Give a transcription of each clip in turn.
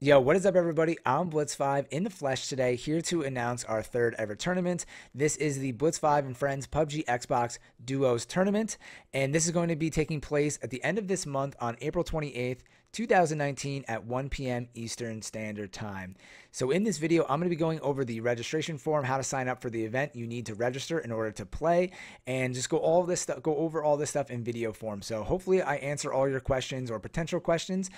Yo, what is up, everybody? I'm Blitz5 in the flesh today, here to announce our third ever tournament. This is the Blitz5 and Friends PUBG Xbox Duos Tournament, and this is going to be taking place at the end of this month on April 28th, 2019 at 1 p.m. Eastern Standard Time. So in this video, I'm going to be going over the registration form, how to sign up for the event you need to register in order to play, and just go over all this stuff in video form. So hopefully I answer all your questions or potential questions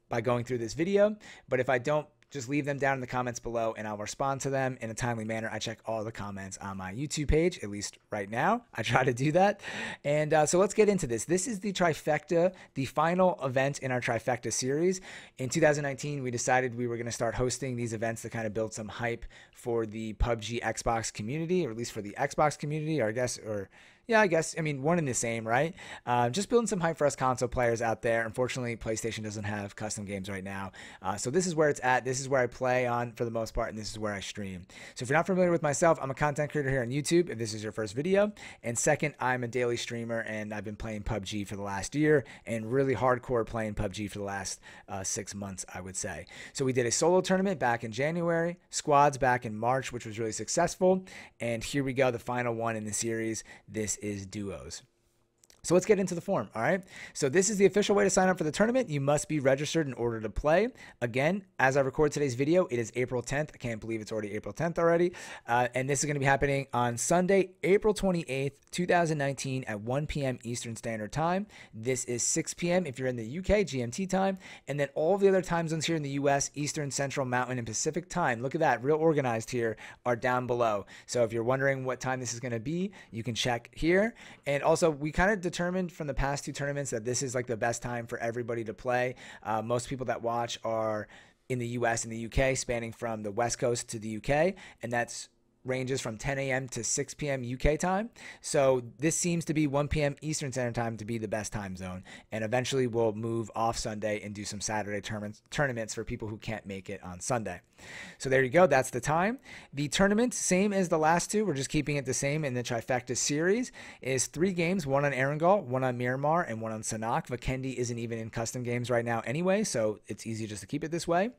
by going through this video. But if I don't, just leave them down in the comments below and I'll respond to them in a timely manner. I check all the comments on my YouTube page, at least right now. I try to do that. And so let's get into this. This is the Trifecta, the final event in our Trifecta series. In 2019, we decided we were going to start hosting these events to kind of build some hype for the PUBG Xbox community, or at least for the Xbox community, or I guess, one and the same, right? Just building some hype for us console players out there. Unfortunately, PlayStation doesn't have custom games right now. So this is where it's at. This is where I play on for the most part, and this is where I stream. So if you're not familiar with myself, I'm a content creator here on YouTube, if this is your first video. And second, I'm a daily streamer, and I've been playing PUBG for the last year, and really hardcore playing PUBG for the last 6 months, I would say. So we did a solo tournament back in January, squads back in March, which was really successful. And here we go, the final one in the series. This is duos. So let's get into the form, all right? So this is the official way to sign up for the tournament. You must be registered in order to play. Again, as I record today's video, it is April 10th. I can't believe it's already April 10th already. And this is going to be happening on Sunday, April 28th, 2019 at 1 p.m. Eastern Standard Time. This is 6 p.m. if you're in the UK, GMT time. And then all the other time zones here in the US, Eastern, Central, Mountain, and Pacific time, look at that, real organized here, are down below. So if you're wondering what time this is going to be, you can check here. And also, we kind of determined from the past two tournaments that this is like the best time for everybody to play. Most people that watch are in the US and the UK, spanning from the West Coast to the UK, and that's ranges from 10 a.m. to 6 p.m. UK time. So this seems to be 1 p.m. Eastern Standard Time to be the best time zone. And eventually we'll move off Sunday and do some Saturday tournaments for people who can't make it on Sunday. So there you go. That's the time. The tournament, same as the last two. We're just keeping it the same in the Trifecta series, is 3 games, one on Erangel, one on Miramar, and one on Sanhok. Vikendi isn't even in custom games right now anyway, so it's easy just to keep it this way.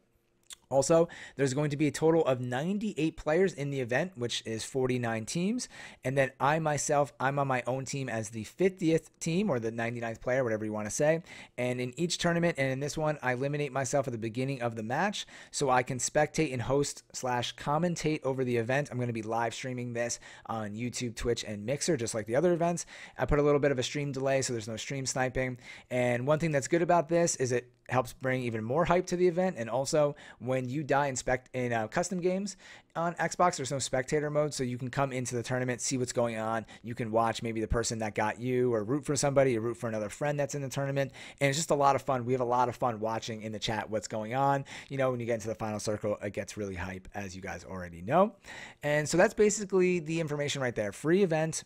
Also, there's going to be a total of 98 players in the event, which is 49 teams. And then I'm on my own team as the 50th team, or the 99th player, whatever you want to say. And in each tournament, and in this one, I eliminate myself at the beginning of the match so I can spectate and host / commentate over the event. I'm going to be live streaming this on YouTube, Twitch, and Mixer, just like the other events. I put a little bit of a stream delay so there's no stream sniping. And one thing that's good about this is it helps bring even more hype to the event. And also, when you die in custom games on Xbox, there's no spectator mode, so you can come into the tournament, see what's going on. You can watch maybe the person that got you, or root for somebody, or root for another friend that's in the tournament. And it's just a lot of fun. We have a lot of fun watching in the chat what's going on. You know, when you get into the final circle, it gets really hype, as you guys already know. And so that's basically the information right there. Free event.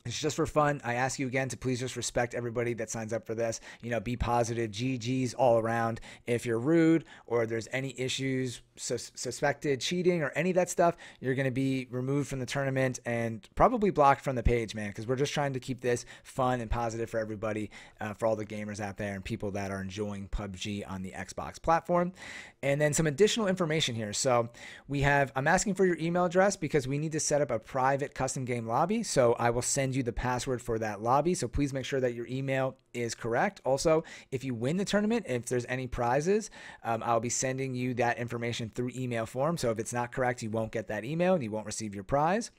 It's just for fun. I ask you again to please just respect everybody that signs up for this. You know, be positive, GGs all around. If you're rude or there's any issues, suspected cheating or any of that stuff, you're going to be removed from the tournament and probably blocked from the page, man, because we're just trying to keep this fun and positive for everybody, for all the gamers out there and people that are enjoying PUBG on the Xbox platform. And then some additional information here. So I'm asking for your email address because we need to set up a private custom game lobby. So I will send you the password for that lobby. So please make sure that your email is correct. Also, if you win the tournament, if there's any prizes, I'll be sending you that information through email form. So if it's not correct, you won't get that email and you won't receive your prize.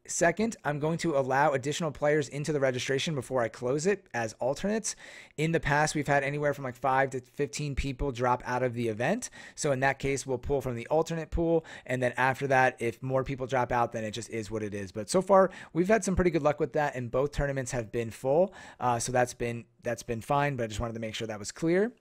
Second, I'm going to allow additional players into the registration before I close it as alternates. In the past, we've had anywhere from like 5 to 15 people drop out of the event. So in that case, we'll pull from the alternate pool. And then after that, if more people drop out, then it just is what it is. But so far, we've had some pretty good luck with that, and both tournaments have been full. So that's been fine, but I just wanted to make sure that was clear.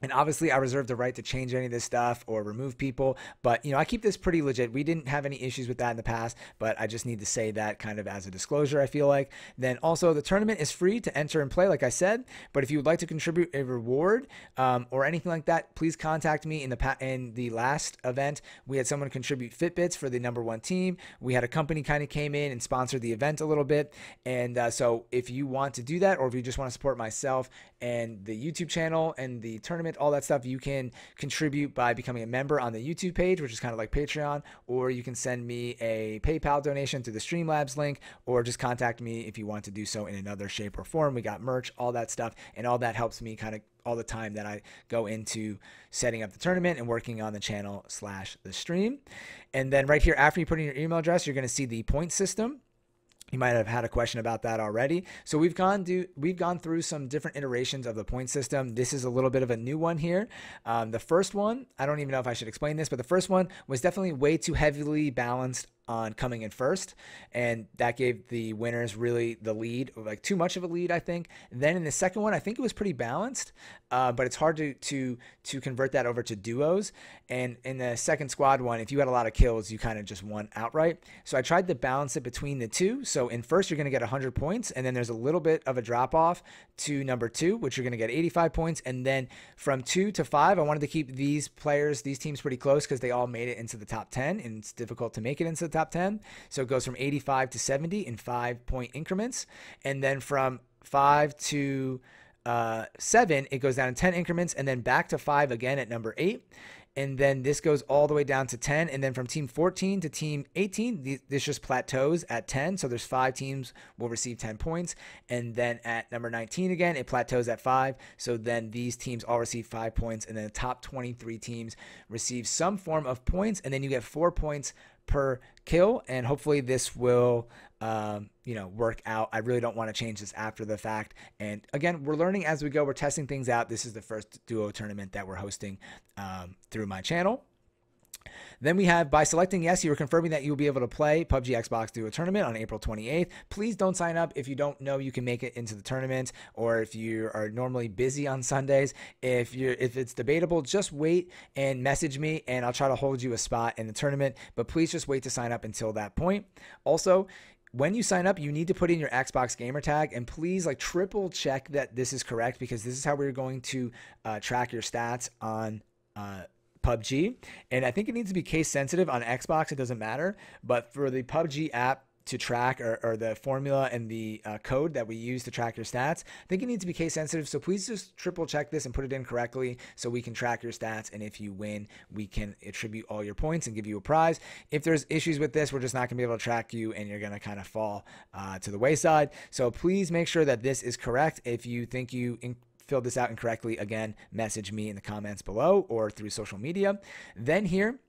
And obviously, I reserve the right to change any of this stuff or remove people. But, you know, I keep this pretty legit. We didn't have any issues with that in the past, but I just need to say that kind of as a disclosure, I feel like. Then also, the tournament is free to enter and play, like I said. But if you would like to contribute a reward or anything like that, please contact me. In the last event, we had someone contribute Fitbits for the #1 team. We had a company kind of came in and sponsored the event a little bit. And so if you want to do that, or if you just want to support myself and the YouTube channel and the tournament, tournament, all that stuff, you can contribute by becoming a member on the YouTube page, which is kind of like Patreon, or you can send me a PayPal donation through the Streamlabs link, or just contact me if you want to do so in another shape or form. We got merch, all that stuff, and all that helps me kind of all the time that I go into setting up the tournament and working on the channel / the stream. And then right here, after you put in your email address, you're going to see the point system. You might have had a question about that already. So we've gone through some different iterations of the point system. This is a little bit of a new one here. The first one, I don't even know if I should explain this, but the first one was definitely way too heavily balanced on coming in first, and that gave the winners really the lead, like too much of a lead, I think. Then in the second one, I think it was pretty balanced, but it's hard to convert that over to duos. And in the second squad one, if you had a lot of kills, you kind of just won outright. So I tried to balance it between the two. So in first, you're going to get 100 points, and then there's a little bit of a drop off to number 2, which you're going to get 85 points. And then from 2 to 5, I wanted to keep these teams pretty close because they all made it into the top 10, and it's difficult to make it into the top 10. So it goes from 85 to 70 in 5-point increments. And then from 5 to 7, it goes down in 10 increments, and then back to 5 again at number 8. And then this goes all the way down to 10. And then from team 14 to team 18, this just plateaus at 10. So there's 5 teams will receive 10 points. And then at number 19 again, it plateaus at 5. So then these teams all receive 5 points. And then the top 23 teams receive some form of points. And then you get 4 points per kill, and hopefully this will work out. I really don't want to change this after the fact, and again, we're learning as we go. We're testing things out. This is the first duo tournament that we're hosting through my channel. Then we have, by selecting yes, you are confirming that you will be able to play PUBG Xbox Duo Tournament on April 28th. Please don't sign up if you don't know you can make it into the tournament, or if you are normally busy on Sundays. If it's debatable, just wait and message me, and I'll try to hold you a spot in the tournament. But please just wait to sign up until that point. Also, when you sign up, you need to put in your Xbox gamer tag, and please triple check that this is correct, because this is how we're going to track your stats on PUBG. And I think it needs to be case sensitive. On Xbox, it doesn't matter, but for the PUBG app to track, or the formula and the code that we use to track your stats, I think it needs to be case sensitive. So please just triple check this and put it in correctly so we can track your stats, and if you win, we can attribute all your points and give you a prize. If there's issues with this, we're just not gonna be able to track you, and you're gonna kind of fall to the wayside. So please make sure that this is correct. If you think you filled this out incorrectly, again, message me in the comments below or through social media. Then here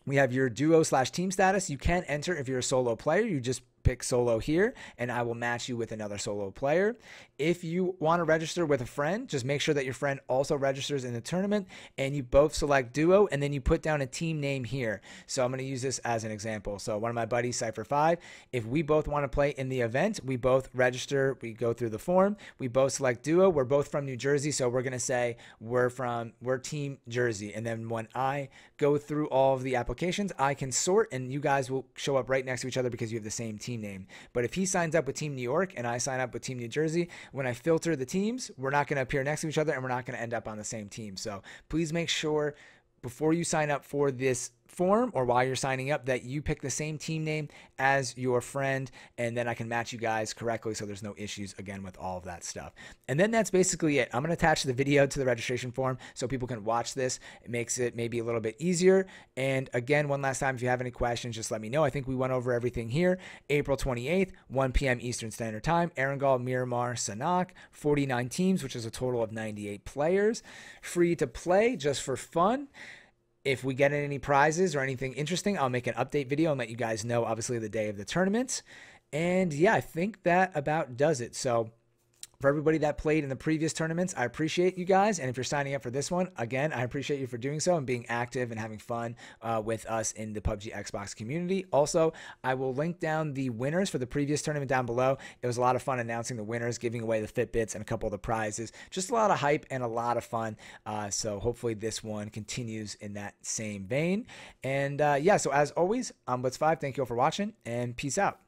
we have your duo / team status. You can enter if you're a solo player. You just pick solo here, and I will match you with another solo player. If you want to register with a friend, just make sure that your friend also registers in the tournament, and you both select duo, and then you put down a team name here. So I'm going to use this as an example. So one of my buddies, Cypher5, if we both want to play in the event, we both register, we go through the form, we both select duo. We're both from New Jersey, so we're going to say we're team Jersey. And then when I go through all of the applications, I can sort, and you guys will show up right next to each other because you have the same team name. But if he signs up with Team New York and I sign up with Team New Jersey, when I filter the teams, we're not going to appear next to each other, and we're not going to end up on the same team. So please make sure before you sign up for this form, or while you're signing up, that you pick the same team name as your friend, and then I can match you guys correctly so there's no issues again with all of that stuff. And then that's basically it. I'm going to attach the video to the registration form so people can watch this. It makes it maybe a little bit easier. And again, one last time, if you have any questions, just let me know. I think we went over everything here. April 28th, 1 p.m. Eastern Standard Time, Erangel, Miramar, Sanak, 49 teams, which is a total of 98 players. Free to play, just for fun. If we get any prizes or anything interesting, I'll make an update video and let you guys know, obviously, the day of the tournament. And yeah, I think that about does it. So for everybody that played in the previous tournaments, I appreciate you guys. And if you're signing up for this one, again, I appreciate you for doing so and being active and having fun with us in the PUBG Xbox community. Also, I will link down the winners for the previous tournament down below. It was a lot of fun announcing the winners, giving away the Fitbits and a couple of the prizes. Just a lot of hype and a lot of fun. So hopefully this one continues in that same vein. And yeah, so as always, I'm ltsScooby. Thank you all for watching, and peace out.